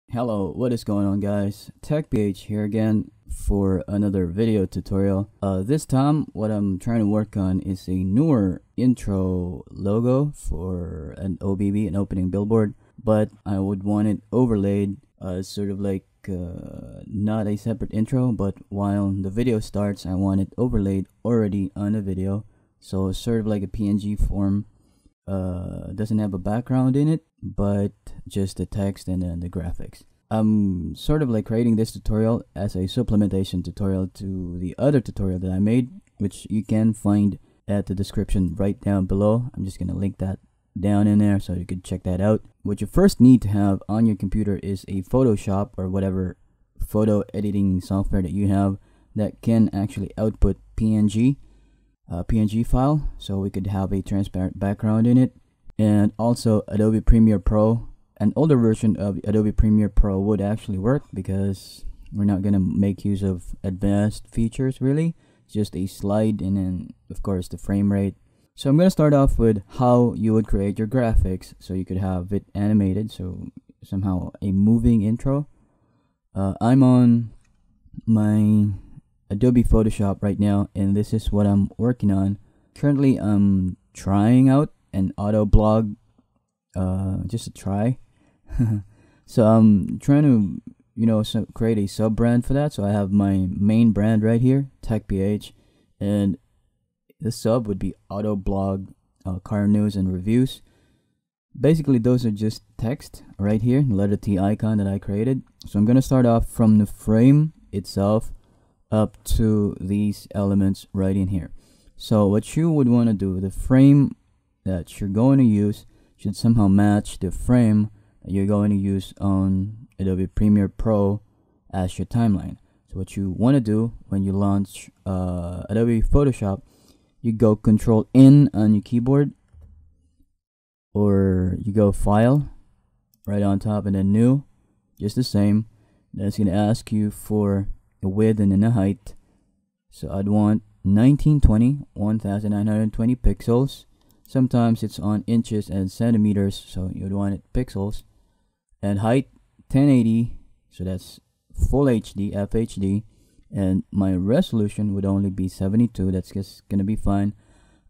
Hello, what is going on, guys? TechPH here again for another video tutorial. This time what I'm trying to work on is a newer intro logo for an OBB, an opening billboard, but I would want it overlaid sort of like not a separate intro, but while the video starts I want it overlaid already on the video, so sort of like a PNG form. Doesn't have a background in it, but just the text and then the graphics. I'm sort of like creating this tutorial as a supplementation tutorial to the other tutorial that I made, which you can find at the description right down below. I'm just gonna link that down in there so you can check that out. What you first need to have on your computer is a Photoshop or whatever photo editing software that you have that can actually output PNG file, so we could have a transparent background in it. And also Adobe Premiere Pro. An older version of Adobe Premiere Pro would actually work because we're not gonna make use of advanced features really. It's just a slide and then of course the frame rate. So I'm gonna start off with how you would create your graphics so you could have it animated, so somehow a moving intro. I'm on my Adobe Photoshop right now and this is what I'm working on. Currently I'm trying out an auto blog, just a try. So I'm trying to create a sub brand for that. So I have my main brand right here, TechPH, and the sub would be auto blog, car news and reviews. Basically those are just text right here, the letter T icon that I created. So I'm gonna start off from the frame itself up to these elements right in here. So what you would want to do, the frame that you're going to use should somehow match the frame that you're going to use on Adobe Premiere Pro as your timeline. So what you want to do when you launch Adobe Photoshop, you go Control N on your keyboard, or you go File right on top and then New, just the same. Then it's going to ask you for a width and then a height. So I'd want 1920 pixels. Sometimes it's on inches and centimeters, so you'd want it pixels. And height 1080, so that's full HD, FHD. And my resolution would only be 72. That's just gonna be fine.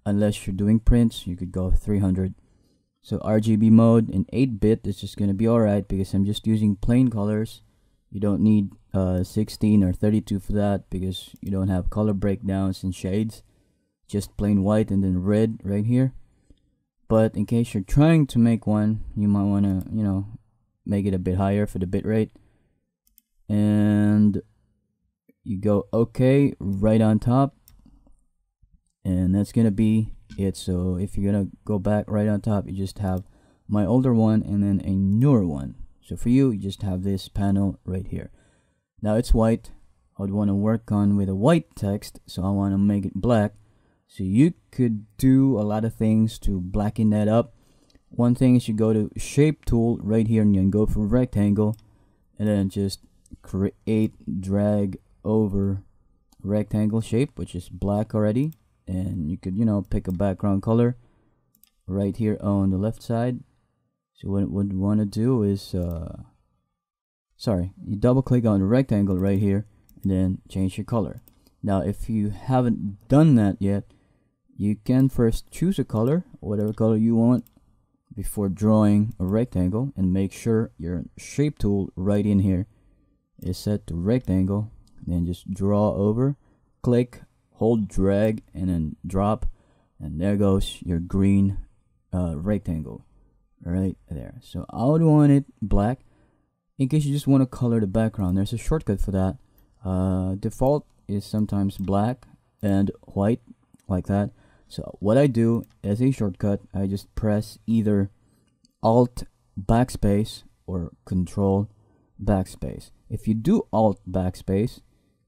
Unless you're doing prints, you could go 300. So RGB mode in 8-bit is just gonna be alright because I'm just using plain colors. You don't need 16 or 32 for that because you don't have color breakdowns and shades. Just plain white and then red right here. But in case you're trying to make one, you might want to, make it a bit higher for the bitrate. And you go OK right on top. And that's going to be it. So if you're going to go back right on top, you just have my older one and then a newer one. So for you, you just have this panel right here. Now it's white. I would want to work on with a white text, so I want to make it black. So you could do a lot of things to blacken that up. One thing is you go to Shape tool right here and then go for rectangle and then just create, drag over rectangle shape, which is black already. And you could, pick a background color right here on the left side. So what you want to do is, you double click on the rectangle right here and then change your color. Now if you haven't done that yet, you can first choose a color, whatever color you want, before drawing a rectangle, and make sure your shape tool right in here is set to rectangle. Then just draw over, click, hold, drag, and then drop, and there goes your green rectangle right there. So I would want it black. In case you just want to color the background, there's a shortcut for that. Default is sometimes black and white like that. So what I do as a shortcut, I just press either Alt backspace or Control backspace. If you do Alt backspace,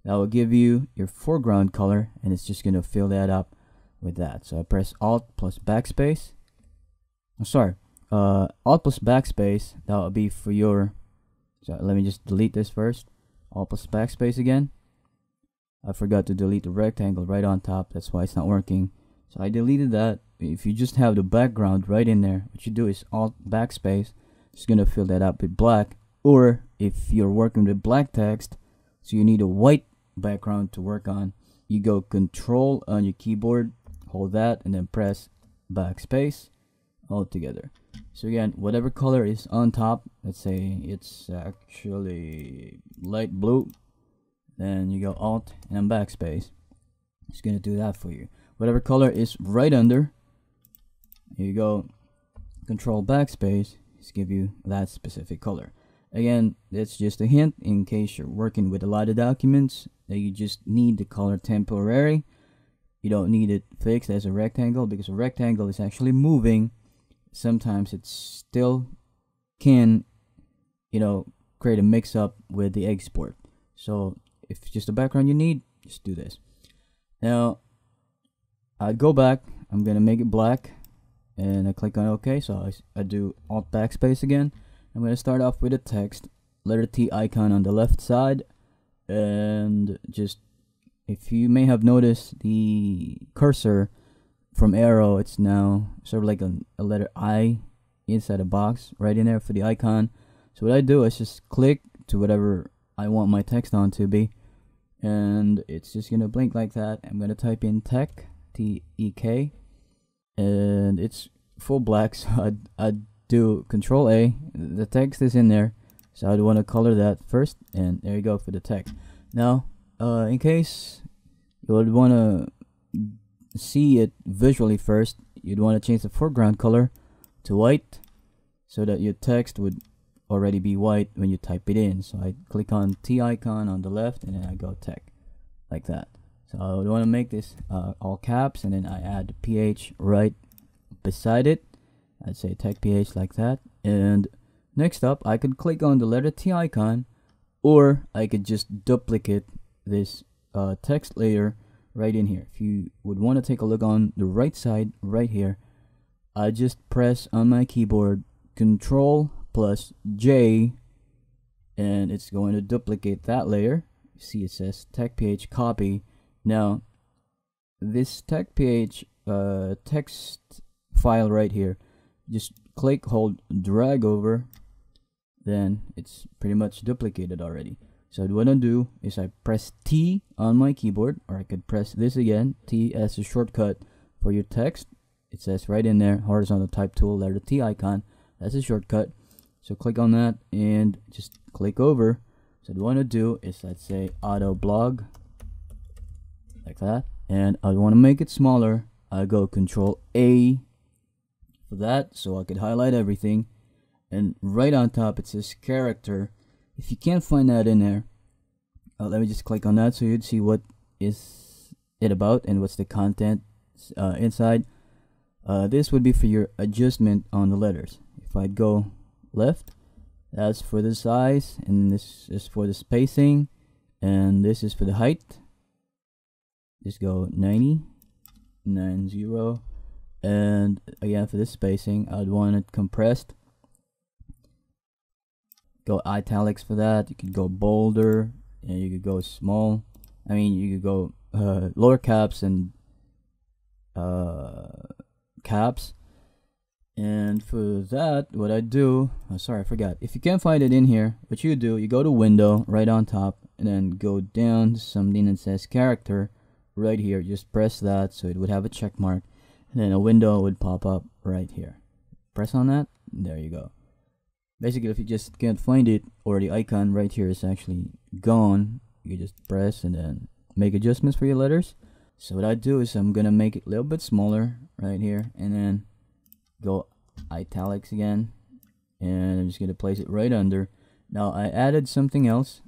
that will give you your foreground color and it's just going to fill that up with that. So I press Alt plus backspace. Alt plus backspace, that will be for your, so let me just delete this first. Alt plus backspace again. I forgot to delete the rectangle right on top, that's why it's not working. So I deleted that. If you just have the background right in there, what you do is Alt backspace. It's gonna fill that up with black, Or if you're working with black text, so you need a white background to work on, you go Control on your keyboard, hold that, and then press backspace all together. So again, whatever color is on top, let's say it's actually light blue, then you go Alt and then backspace. It's gonna do that for you. Whatever color is right under, you go Control backspace, it's give you that specific color. Again, that's just a hint in case you're working with a lot of documents that you just need the color temporary. You don't need it fixed as a rectangle, because a rectangle is actually moving. Sometimes it still can, create a mix up with the export. So if it's just a background you need, just do this. Now I'd go back, I'm gonna make it black, and I click on OK. So I do Alt backspace again. I'm going to start off with a text, letter T icon on the left side, and just, if you may have noticed, the cursor from arrow, it's now sort of like a letter I inside a box right in there for the icon. So what I do is just click to whatever I want my text on to be, and it's just going to blink like that. I'm going to type in tech, T-E-K, and it's full black, so I'd do Control A, the text is in there, so I'd want to color that first, and there you go for the text. Now in case you would want to see it visually first, you'd want to change the foreground color to white, so that your text would already be white when you type it in. So I click on T icon on the left, and then I go tech like that. So I would want to make this all caps, and then I add the PH right beside it. I'd say tech PH like that. And next up, I could click on the letter T icon, or I could just duplicate this text layer right in here. If you would want to take a look on the right side right here, I just press on my keyboard Control plus J, and it's going to duplicate that layer. You see it says tech PH copy. Now this tech PH text file right here, just click, hold, drag over, then it's pretty much duplicated already. So what I do is I press T on my keyboard, or I could press this again, T as a shortcut for your text. It says right in there, horizontal type tool, letter T icon, that's a shortcut. So click on that and just click over. So what I want to do is, let's say auto blog like that, and I want to make it smaller. I go Control A for that, so I could highlight everything, and right on top it says character. If you can't find that in there, let me just click on that so you'd see what is it about and what's the content inside. This would be for your adjustment on the letters. If I'd go left, that's for the size, and this is for the spacing, and this is for the height. Just go 90, and again for this spacing, I'd want it compressed. Go italics for that. You could go bolder, and you could go small. I mean, you could go lower caps and caps. And for that, what I do, sorry, I forgot. If you can't find it in here, what you do, you go to Window right on top, and then go down to something that says character right here. Just press that so it would have a check mark, and then a window would pop up right here. Press on that, and there you go. Basically, if you just can't find it, or the icon right here is actually gone, you just press and then make adjustments for your letters. So what I do is I'm gonna make it a little bit smaller right here, and then go italics again, and I'm just gonna place it right under. Now I added something else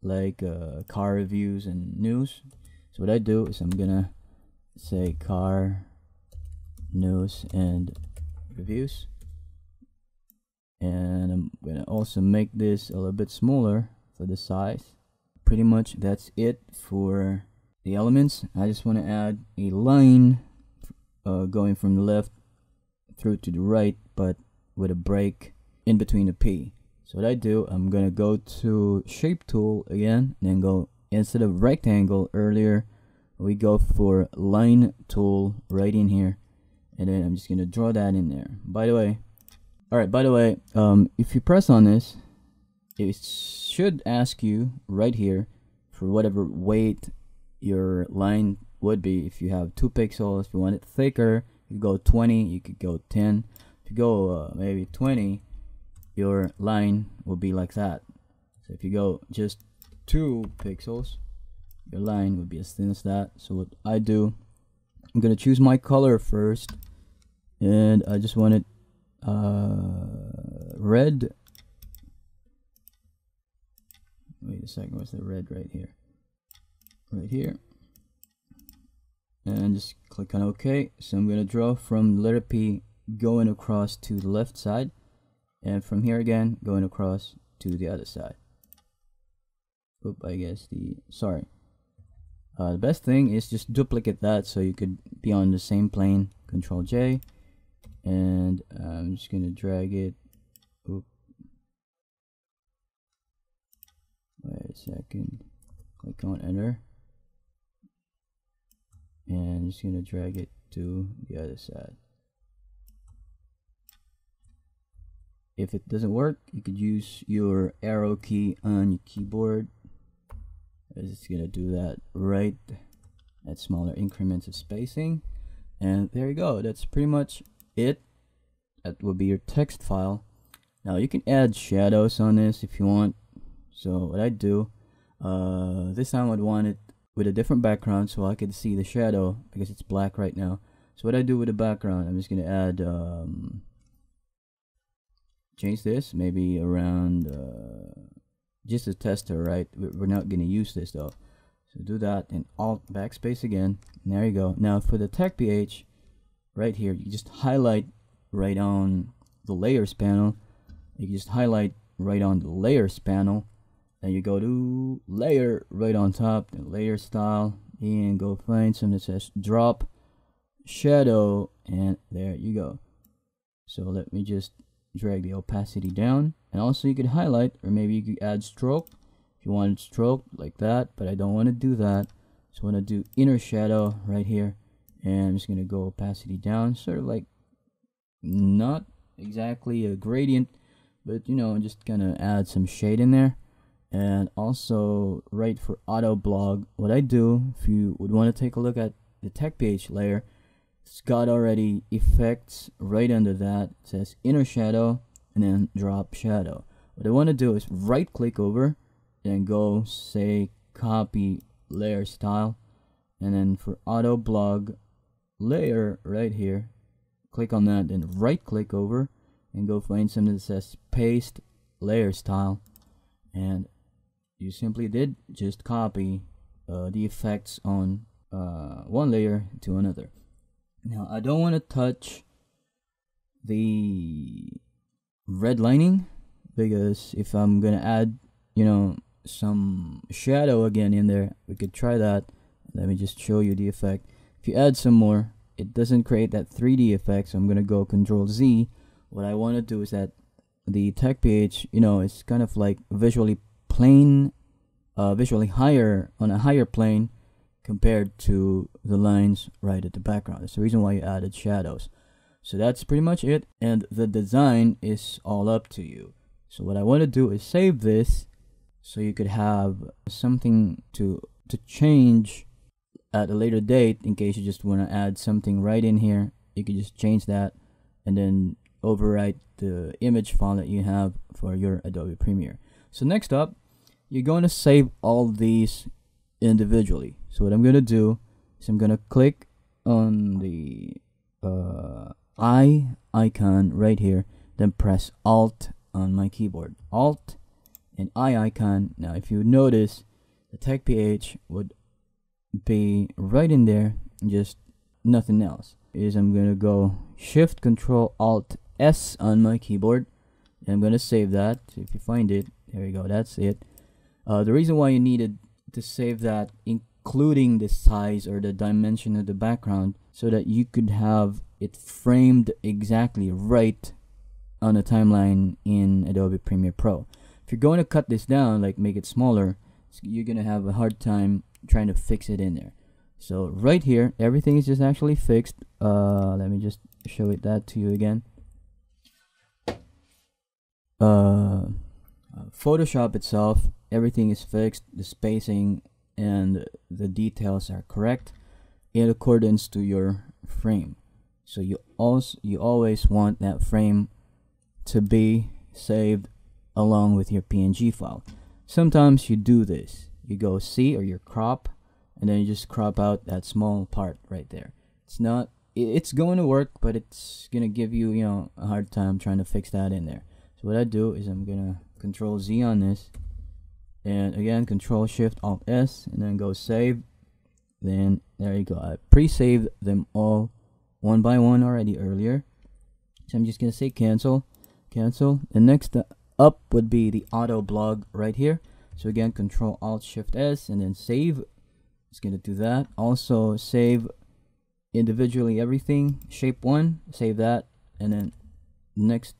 like car reviews and news. So what I do is I'm gonna say car news and reviews, and I'm gonna also make this a little bit smaller for the size. Pretty much that's it for the elements. I just want to add a line going from the left through to the right, but with a break in between the P. So what I do, I'm gonna go to shape tool again, and then go, instead of rectangle earlier, we go for line tool right in here, and then I'm just gonna draw that in there. By the way, if you press on this, it should ask you right here for whatever weight your line would be. If you have 2 pixels, if you want it thicker, you go 20, you could go 10. If you go maybe 20, your line will be like that. So if you go just 2 pixels, your line would be as thin as that. So what I do, I'm gonna choose my color first, and I just want it red. Wait a second, what's the red right here? Right here. And just click on OK. So I'm gonna draw from letter P going across to the left side, and from here again going across to the other side. Oop, I guess sorry. The best thing is just duplicate that so you could be on the same plane. Control J, and I'm just gonna drag it. Oop. Wait a second. Click on Enter, and I'm just gonna drag it to the other side. If it doesn't work, you could use your arrow key on your keyboard. I'm just gonna do that right at smaller increments of spacing, and there you go. That's pretty much it. That will be your text file. Now you can add shadows on this if you want. So what I do, this time I'd want it with a different background so I could see the shadow because it's black right now. So what I do with the background, I'm just gonna add change this maybe around just a tester, right? We're not gonna use this though. So do that and Alt backspace again, and there you go. Now for the tech pH right here, you just highlight right on the layers panel. You can just highlight right on the layers panel, and you go to layer right on top, and layer style, and go find something that says drop shadow, and there you go. So let me just drag the opacity down, and also you could highlight, or maybe you could add stroke if you wanted stroke like that, but I don't want to do that. So I want to do inner shadow right here, and I'm just going to go opacity down, sort of like not exactly a gradient, but you know, just gonna add some shade in there. And also right for auto blog, what I do, if you would want to take a look at the tech pH layer, it's got already effects right under that. It says inner shadow and then drop shadow. What I want to do is right click over and go say copy layer style, and then for auto blog layer right here, click on that, then right click over and go find something that says paste layer style, and you simply did just copy the effects on one layer to another. Now I don't want to touch the redlining, because if I'm gonna add, you know, some shadow again in there, we could try that. Let me just show you the effect. If you add some more, it doesn't create that 3D effect, so I'm gonna go Control Z. What I want to do is that the tech pH, you know, it's kind of like visually plane, visually higher, on a higher plane compared to the lines right at the background. That's the reason why you added shadows. So that's pretty much it, and the design is all up to you. So what I want to do is save this so you could have something to change at a later date. In case you just want to add something right in here, you can just change that and then overwrite the image file that you have for your Adobe Premiere. So next up, you're going to save all these individually. So what I'm going to do is I'm going to click on the eye icon right here, then press Alt on my keyboard, Alt and eye icon. Now if you notice, the tech pH would be right in there, just nothing else. Is I'm gonna go Shift Control Alt S on my keyboard, and I'm gonna save that. If you find it, there you go, that's it. The reason why you needed to save that, including the size or the dimension of the background, so that you could have it framed exactly right on a timeline in Adobe Premiere Pro. If you're going to cut this down, like make it smaller, you're gonna have a hard time trying to fix it in there. So right here, everything is just actually fixed. Let me just show it that to you again. Photoshop itself, everything is fixed, the spacing and the details are correct in accordance to your frame. So you always want that frame to be saved along with your PNG file. Sometimes you do this, you go C or your crop, and then you just crop out that small part right there. It's going to work, but it's gonna give you, you know, a hard time trying to fix that in there. So what I do is I'm gonna Control Z on this, and again Control Shift Alt S, and then go save. Then there you go, I pre-saved them all one by one already earlier. So I'm just gonna say cancel. And next up would be the auto blog right here. So again, Control Alt Shift S, and then save. It's gonna do that. Also save individually everything. Shape 1, save that, and then next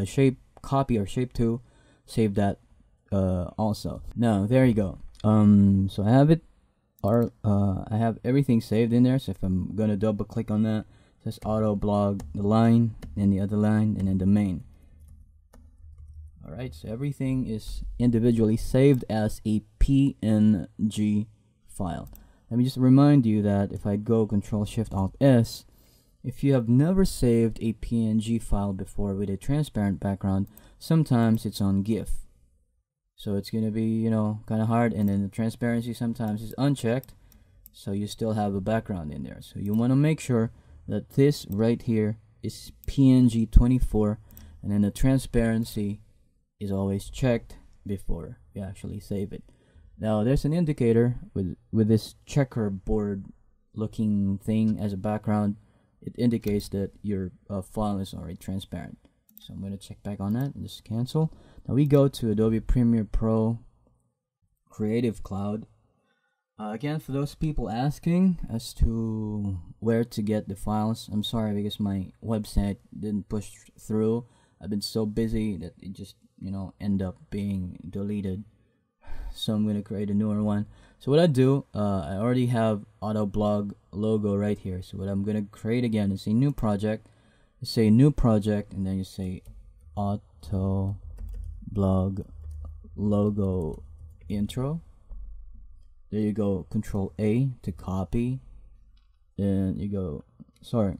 shape copy or shape 2, save that also. Now there you go. So I have it, or I have everything saved in there. So if I'm gonna double click on that, it says auto blog, the line, and the other line, and then the main. Alright, so everything is individually saved as a PNG file. Let me just remind you that if I go Control Shift Alt S, if you have never saved a PNG file before with a transparent background, sometimes it's on GIF. So it's gonna be, you know, kind of hard, and then the transparency sometimes is unchecked, so you still have a background in there. So you want to make sure that this right here is PNG 24, and then the transparency is always checked before you actually save it. Now there's an indicator with this checkerboard looking thing as a background. It indicates that your file is already transparent. So I'm going to check back on that and just cancel. Now we go to Adobe Premiere Pro Creative Cloud. Again, for those people asking as to where to get the files, I'm sorry because my website didn't push through. I've been so busy that it just, you know, end up being deleted. So I'm going to create a newer one. So what I do, I already have Auto Blog logo right here. So what I'm going to create again is a new project. You say new project, and then you say Auto Blog logo intro. There you go, Control A to copy. Then you go, sorry,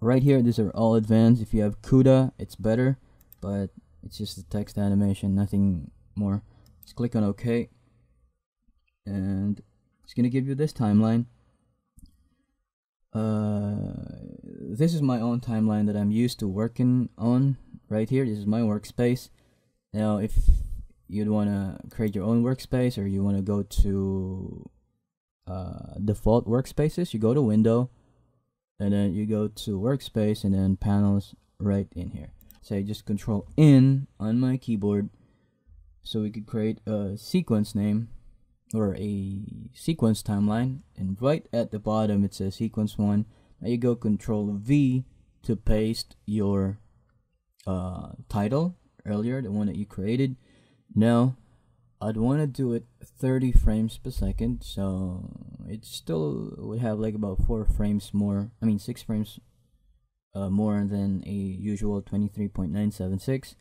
right here, these are all advanced. If you have CUDA, it's better, but it's just a text animation, nothing more. Just click on OK, and it's gonna give you this timeline. This is my own timeline that I'm used to working on right here. This is my workspace. Now if you'd want to create your own workspace, or you want to go to default workspaces, you go to Window, and then you go to Workspace, and then Panels right in here. So I just Control N on my keyboard, so we could create a sequence name or a sequence timeline, and right at the bottom it says sequence 1. Now you go Control V to paste your title earlier, the one that you created. Now I'd want to do it 30 frames per second, so it still would have like about 4 frames more, I mean 6 frames more than a usual 23.976.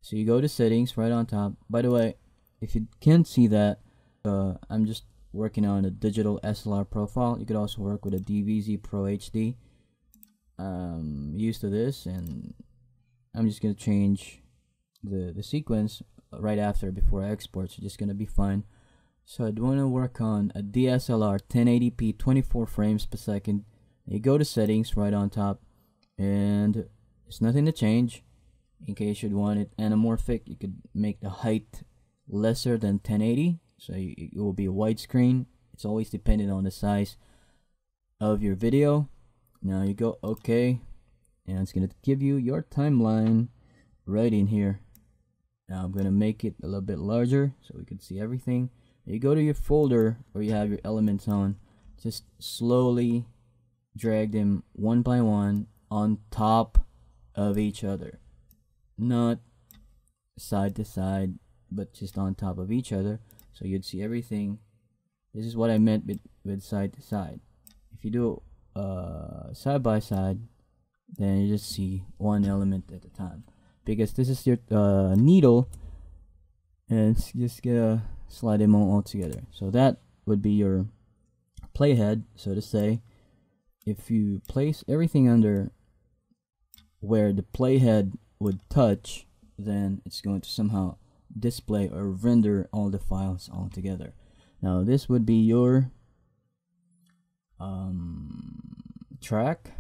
So you go to settings right on top. By the way, if you can't see that, I'm just working on a digital SLR profile. You could also work with a DVZ Pro HD. Used to this, and I'm just gonna change the sequence right after before I export. So just gonna be fine. So I'd want to work on a DSLR 1080p 24 frames per second. You go to settings right on top, and there's nothing to change. In case you'd want it anamorphic, you could make the height lesser than 1080, so it will be a widescreen. It's always dependent on the size of your video. Now you go OK, and it's gonna give you your timeline right in here. Now I'm gonna make it a little bit larger so we can see everything. You go to your folder where you have your elements on. Just slowly drag them one by one on top of each other, not side to side, but just on top of each other, so you'd see everything. This is what I meant with side to side. If you do side by side, then you just see one element at a time, because this is your needle and just gonna slide them all together. So that would be your playhead, so to say. If you place everything under where the playhead would touch, then it's going to somehow display or render all the files all together. Now this would be your track.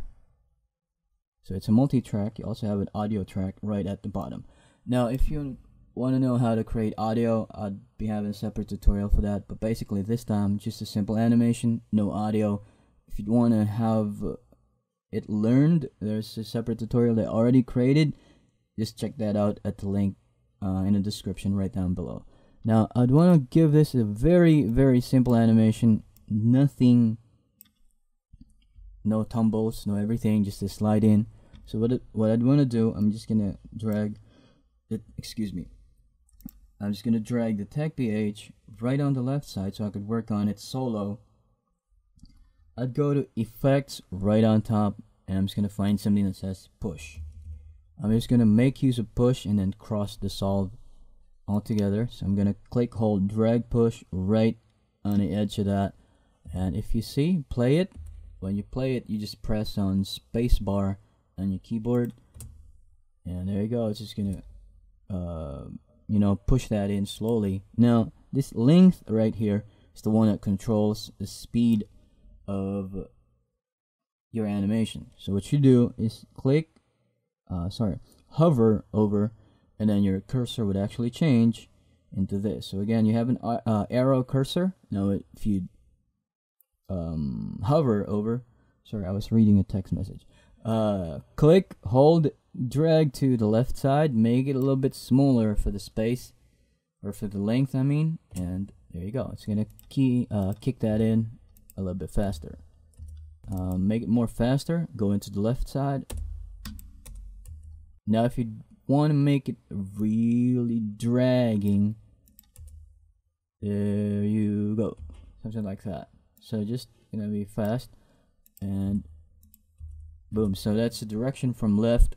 So it's a multi-track. You also have an audio track right at the bottom. Now if you want to know how to create audio, I'd be having a separate tutorial for that, but basically this time just a simple animation, no audio. If you want to have it learned, there's a separate tutorial that I already created. Just check that out at the link in the description right down below. Now I'd want to give this a very simple animation. Nothing, no tumbles, no everything, just a slide in. So what I'd want to do, I'm just gonna drag it, excuse me, I'm just gonna drag the tech ph right on the left side so I could work on it solo. I'd go to effects right on top, and I'm just gonna find something that says push. I'm just gonna make use of push and then cross dissolve all together. So I'm gonna click, hold, drag, push right on the edge of that. And if you see, play it. When you play it, you just press on spacebar on your keyboard, and there you go. It's just gonna you know, push that in slowly. Now this length right here is the one that controls the speed of your animation. So what you do is click, hover over, and then your cursor would actually change into this. So again, you have an arrow cursor. Now if you hover over, sorry, I was reading a text message. Click, hold, drag to the left side, make it a little bit smaller for the space, or for the length I mean, and there you go. It's gonna kick that in a little bit faster. Make it more faster, go into the left side. Now if you want to make it really dragging, there you go, something like that. So just gonna be fast, and boom. So that's the direction from left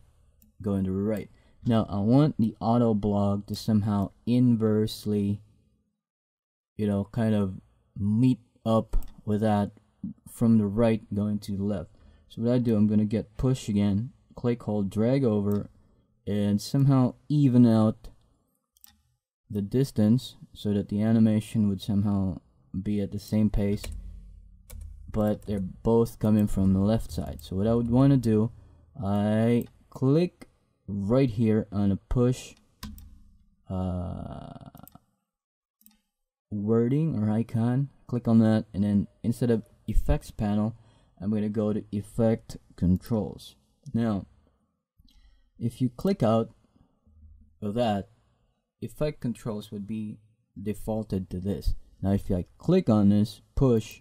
going to right. Now I want the auto blog to somehow inversely, you know, kind of meet up with that from the right going to the left. So what I do, I'm gonna get push again, click, hold, drag over, and somehow even out the distance so that the animation would somehow be at the same pace, but they're both coming from the left side. So what I would want to do, I click right here on a push wording or icon, click on that, and then instead of effects panel, I'm going to go to effect controls. Now if you click out of that, effect controls would be defaulted to this. Now if I click on this push,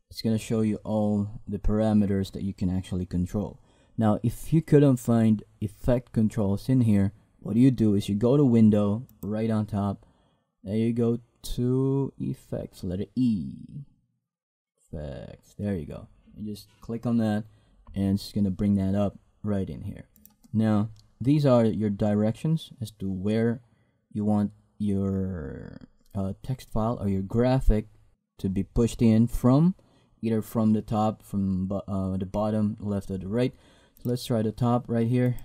it's going to show you all the parameters that you can actually control. Now if you couldn't find effect controls in here, what you do is you go to window right on top, there you go to effects, letter E, effects, there you go. You just click on that and it's going to bring that up right in here. Now these are your directions as to where you want your text file or your graphic to be pushed in from, either from the top, from the bottom, left, or the right. So let's try the top right here.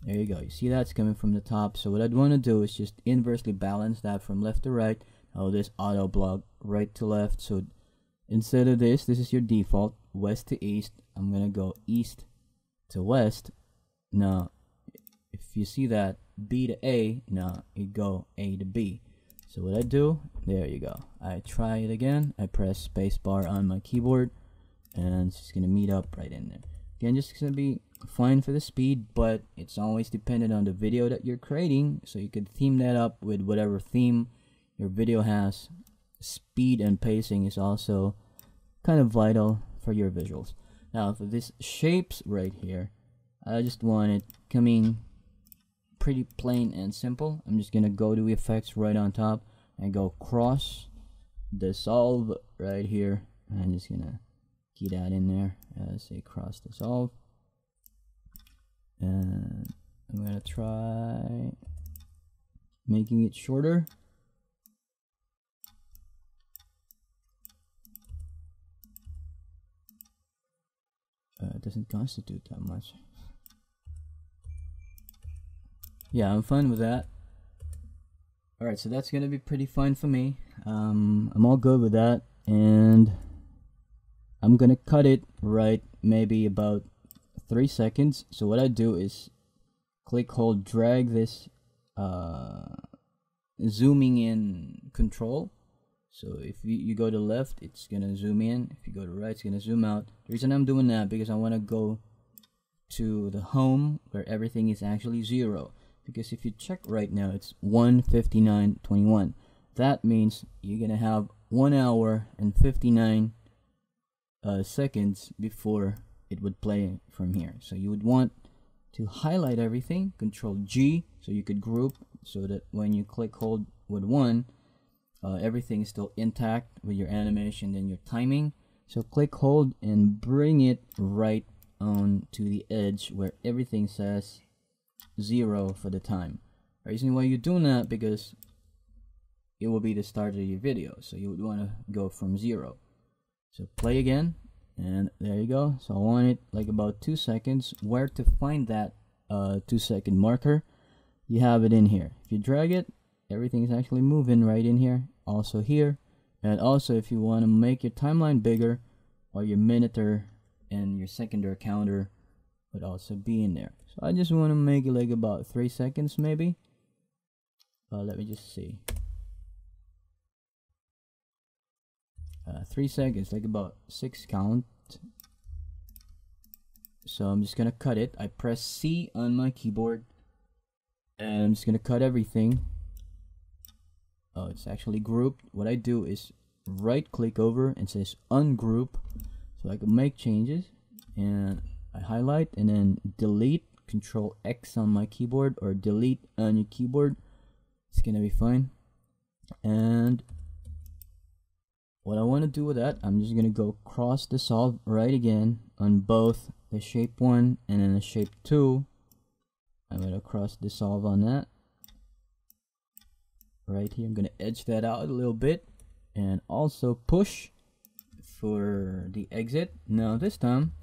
There you go. You see that's coming from the top. So what I'd want to do is just inversely balance that from left to right. Oh, this auto blog right to left. So instead of this is your default, west to east. I'm gonna go east to west. Now if you see that, B to A, now you go A to B. So what I do, there you go. I try it again. I press spacebar on my keyboard, and it's just gonna meet up right in there. Again, just gonna be fine for the speed, but it's always dependent on the video that you're creating. So you could theme that up with whatever theme your video has. Speed and pacing is also kind of vital for your visuals. Now for this shapes right here, I just want it coming pretty plain and simple. I'm just gonna go to effects right on top and go cross dissolve right here. I'm just gonna key that in there as a cross dissolve, and I'm gonna try making it shorter. doesn't constitute that much. Yeah, I'm fine with that. Alright, so that's gonna be pretty fine for me. I'm all good with that, and I'm gonna cut it right maybe about 3 seconds. So what I do is click, hold, drag this zooming in control. So if you go to left, it's gonna zoom in. If you go to right, it's gonna zoom out. The reason I'm doing that because I want to go to the home where everything is actually 0. Because if you check right now, it's 1:59:21. That means you're gonna have 1 hour and 59 seconds before it would play from here. So you would want to highlight everything, Control G, so you could group, so that when you click hold with 1, everything is still intact with your animation and your timing. So click hold and bring it right on to the edge where everything says 0 for the time. The reason why you're doing that, because it will be the start of your video, so you would want to go from 0. So play again, and there you go. So I want it like about 2 seconds. Where to find that 2-second marker? You have it in here. If you drag it, everything is actually moving right in here, also here. And also if you want to make your timeline bigger, or your minuter and your secondary counter would also be in there. So I just want to make it like about 3 seconds maybe. Let me just see. 3 seconds, like about 6 count. So I'm just gonna cut it. I press C on my keyboard, and I'm just gonna cut everything. Oh, it's actually grouped. What I do is right click over and says ungroup, so I can make changes, and I highlight and then delete. Control X on my keyboard, or delete on your keyboard. It's gonna be fine. And what I want to do with that, I'm just gonna go cross dissolve right again on both the shape 1 and then the shape 2. I'm gonna cross dissolve on that right here. I'm gonna edge that out a little bit, and also push for the exit. Now this time,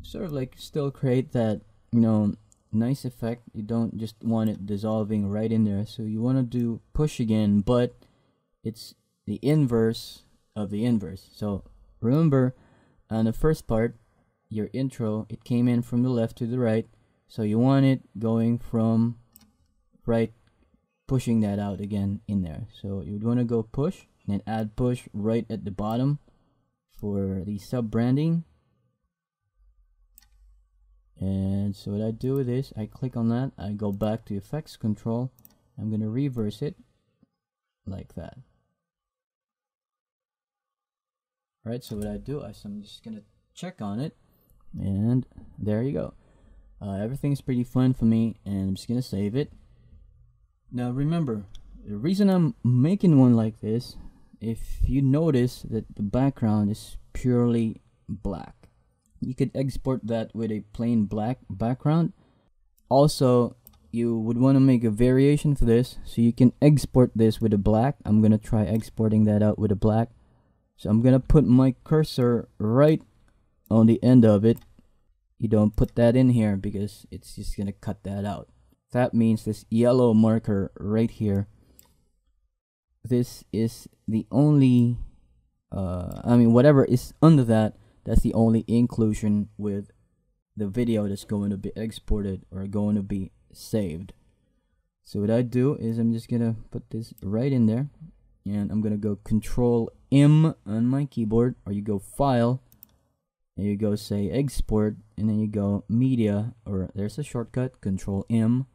sort of like still create that, you know, nice effect. You don't just want it dissolving right in there, so you want to do push again, but it's the inverse of the inverse. So remember, on the first part, your intro, it came in from the left to the right, so you want it going from right, pushing that out again in there. So you would want to go push and then add push right at the bottom for the sub branding. And so what I do with this, I click on that, I go back to effects control, I'm gonna reverse it like that. Alright, so what I do is I'm just gonna check on it, and there you go. Everything's pretty fun for me, and I'm just gonna save it. Now remember, the reason I'm making one like this, if you notice that the background is purely black, you could export that with a plain black background. Also, you would want to make a variation for this, so you can export this with a black. I'm gonna try exporting that out with a black. So I'm gonna put my cursor right on the end of it. You don't put that in here because it's just gonna cut that out. That means this yellow marker right here, this is the only whatever is under that, that's the only inclusion with the video that's going to be exported or going to be saved. So what I do is I'm just gonna put this right in there, and I'm gonna go Control M on my keyboard, or you go File, and you go say Export, and then you go Media, or there's a shortcut, Control M,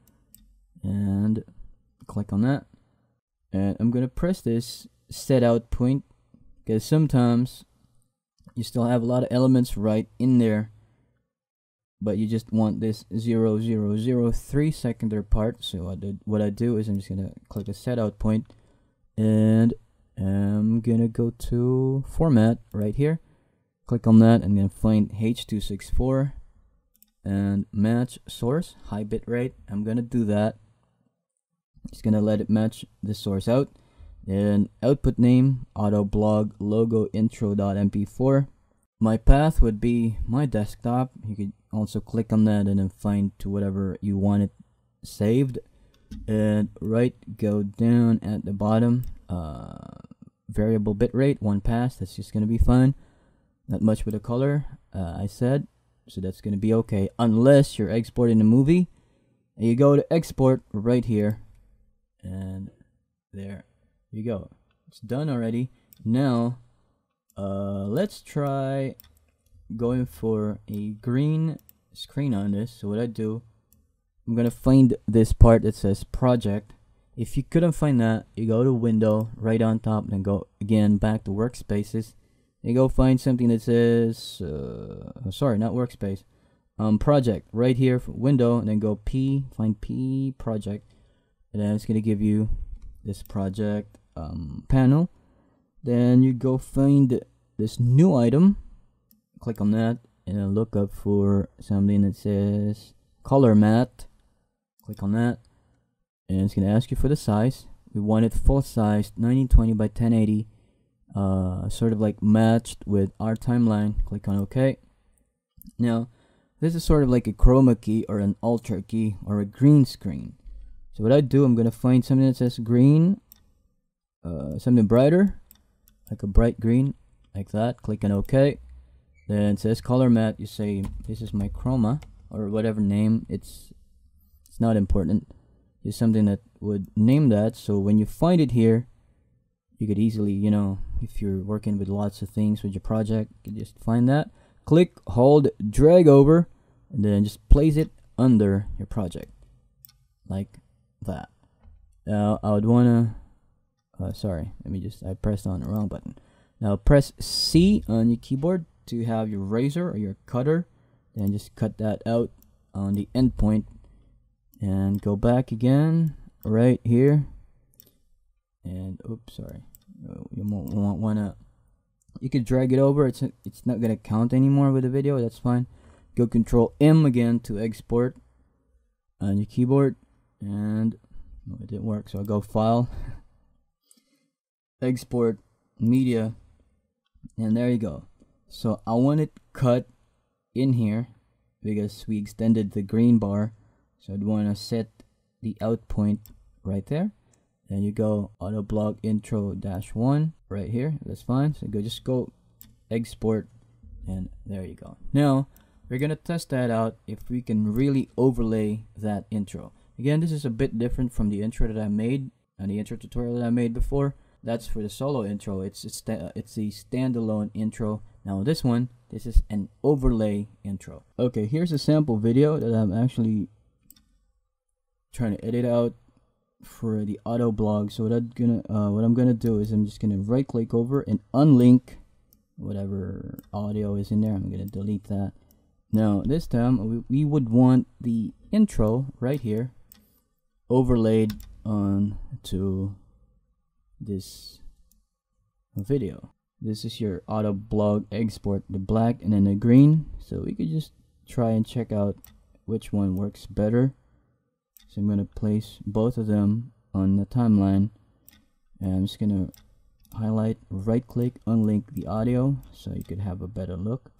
and click on that. And I'm gonna press this set out point, because sometimes you still have a lot of elements right in there, but you just want this 0,003 secondary part. So what I do is I'm just gonna click a set out point, and I'm gonna go to format right here, click on that, and then find H.264 and match source high bit rate. I'm gonna do that. Just gonna let it match the source out. Then output name, auto blog logo intro.mp4. my path would be my desktop. You could also click on that and then find to whatever you want it saved, and go down at the bottom, variable bitrate 1 pass. That's just gonna be fine. Not much with the color, I said, so that's gonna be okay unless you're exporting a movie. And you go to export right here, and there you go. It's done already. Now let's try going for a green screen on this. So what I do, I'm gonna find this part that says project. If you couldn't find that, you go to window right on top, and then go again back to workspaces. You go find something that says sorry, not workspace, project right here for window, and then go find P project, and then it's gonna give you this project panel. Then you go find this new item, click on that, and then look up for something that says color matte. Click on that, and it's gonna ask you for the size. We want it full size, 1920 by 1080, sort of like matched with our timeline. Click on OK. Now this is sort of like a chroma key or an alter key or a green screen. So what I do, I'm gonna find something that says green, something brighter, like a bright green, like that. Click on OK. Then it says color matte. You say this is my chroma or whatever name. It's not important. It's something that would name that, so when you find it here, you could easily, you know, if you're working with lots of things with your project, you can just find that, click, hold, drag over, and then just place it under your project like that. Now I would wanna sorry, I pressed on the wrong button. Now press C on your keyboard to have your razor or your cutter, then just cut that out on the end point, and go back again right here, and oops, sorry, you won't wanna, you could drag it over. It's not gonna count anymore with the video. That's fine. Go Control M again to export on your keyboard, and it didn't work, so I'll go File, Export Media, and there you go. So I want it cut in here because we extended the green bar. So I'd want to set the out point right there. Then you go auto block intro -1 right here. That's fine. So just go export, and there you go. Now we're gonna test that out if we can really overlay that intro. Again, this is a bit different from the intro that I made and the intro tutorial that I made before. That's for the solo intro. It's a standalone intro. Now this one, this is an overlay intro. Okay, here's a sample video that I'm actually trying to edit out for the auto blog. So what I'm gonna do is I'm just gonna right click over and unlink whatever audio is in there. I'm gonna delete that. Now this time we would want the intro right here overlaid onto this video. This is your auto blog export, the black and then the green. So we could just try and check out which one works better. So I'm gonna place both of them on the timeline, and I'm just gonna highlight, right click, unlink the audio so you could have a better look.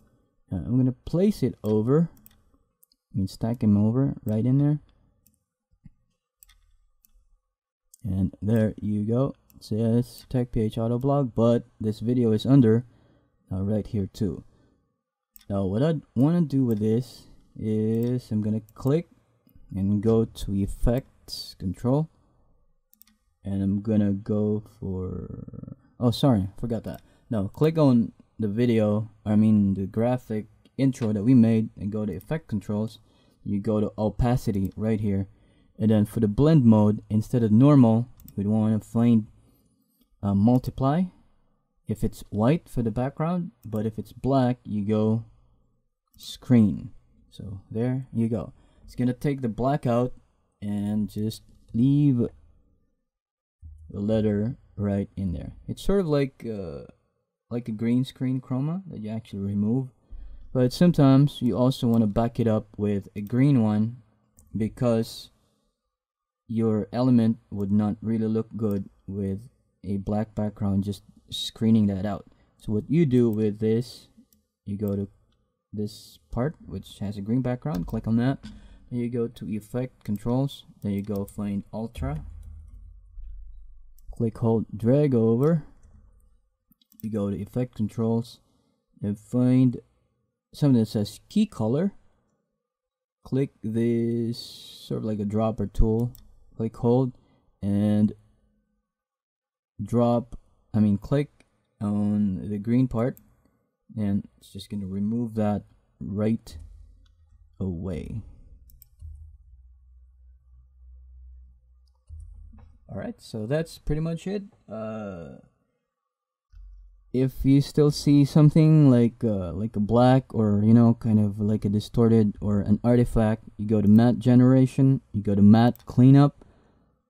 I'm gonna place it over, stack them over right in there, and there you go. It says TechPH Auto Blog, but this video is under right here too. Now what I want to do with this is I'm gonna click and go to effects, control, and I'm gonna go for, oh sorry, forgot that. No, click on the video, the graphic intro that we made, and go to effect controls. You go to opacity right here, and then for the blend mode, instead of normal, we'd want to find multiply if it's white for the background, but if it's black, you go screen. So there you go. It's gonna take the black out and just leave the letter right in there. It's sort of like a green screen chroma that you actually remove, but sometimes you also want to back it up with a green one because your element would not really look good with a black background, just screening that out. So what you do with this you go to this part which has a green background, click on that. Then you go to Effect Controls, then you go find Ultra, click, hold, drag over, you go to Effect Controls and find something that says Key Color. Click this sort of like a dropper tool, click, hold, and click on the green part, and it's just going to remove that right away. Alright, so that's pretty much it. If you still see something like a black, or kind of like a distorted or an artifact, you go to matte generation, you go to matte cleanup,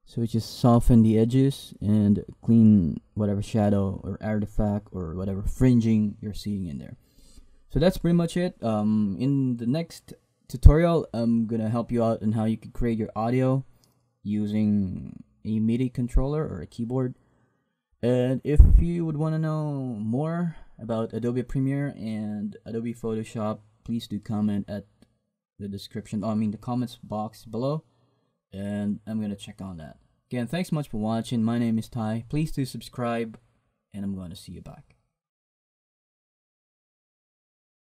so it just soften the edges and clean whatever shadow or artifact or whatever fringing you're seeing in there. So that's pretty much it. In the next tutorial, I'm gonna help you out on how you can create your audio using a MIDI controller or a keyboard. And if you would want to know more about Adobe Premiere and Adobe Photoshop, please do comment at the the comments box below, and I'm going to check on that. Again, thanks so much for watching. My name is Ty. Please do subscribe, and I'm going to see you back.